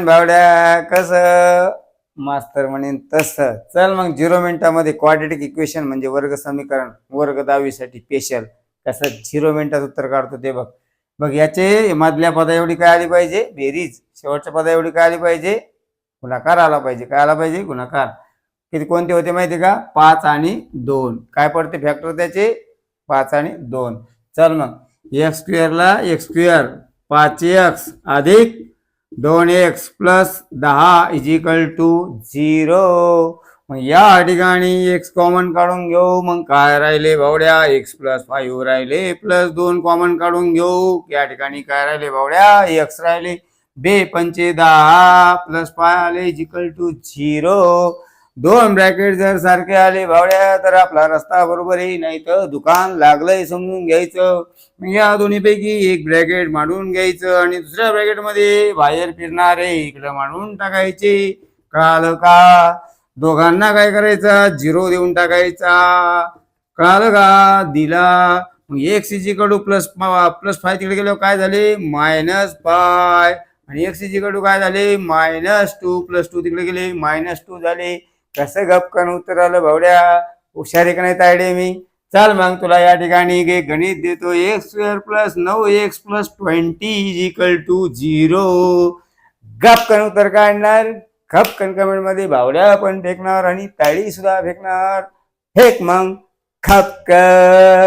भावड्या कसं मास्तर म्हणेन तसं. चल मग 0 मिनिटामध्ये क्वाड्रेटिक इक्वेशन म्हणजे वर्ग समीकरण वर्ग 10वी स्पेशल कसं 0 मिनिटात उत्तर काढतो ते बघ. बघ याचे मधल्या पदा एवढी काय आली पाहिजे बेरीज, शेवटच्या पदा एवढी काय आली पाहिजे गुणाकार आला पाहिजे. काय आला पाहिजे गुणाकार. किती कोणते होते माहिती का 5 आणि 2. काय पडते फॅक्टर त्याचे 5 आणि 2. चल मग एक्स स्क्वेअरला एक्स स्क्वेअर 5x अधिक 2x plus 10 is equal to 0. मग या ठिकाणी x कॉमन काढून घेऊ. मग काय राहिले भावड्या x प्लस 5 राहिले प्लस 2 कॉमन काढून घेऊ. या ठिकाणी काय राहिले भावड्या x राहिले. 2 पंचे 10 प्लस 5 आले इज इक्वल टू 0. दोन ब्रॅकेट जर सारखे आले भावड्या तर आपला रस्ता बरोबर आहे, नाही तर दुकान लागलंय समजून घ्यायचं. या दोन्हीपैकी एक ब्रॅकेट मांडून घ्यायचं आणि दुसऱ्या ब्रॅकेट मध्ये बाहेर फिरणारे इकडे मांडून टाकायचे. कळालं का. दोघांना काय करायचं 0 देऊन टाकायचा. कळालं का. दिला. मग एक्स इजिकल प्लस 5 तिकडे गेल्यावर काय झाले -5 आणि एक्स इजिकल काय झाले -2 प्लस 2 तिकडे गेले -2 झाले. कसं गपकन उत्तर आलं भावड्या. हुशार का नाही तायडे मी. चल मग तुला या ठिकाणी गणित देतो. X square plus 9x plus 20 is equal to 0. गपकन उत्तर काढणार. खपकन कमेंट मध्ये भावड्या पण फेकणार आणि ताळी सुद्धा फेकणार. फेक मग खपकन.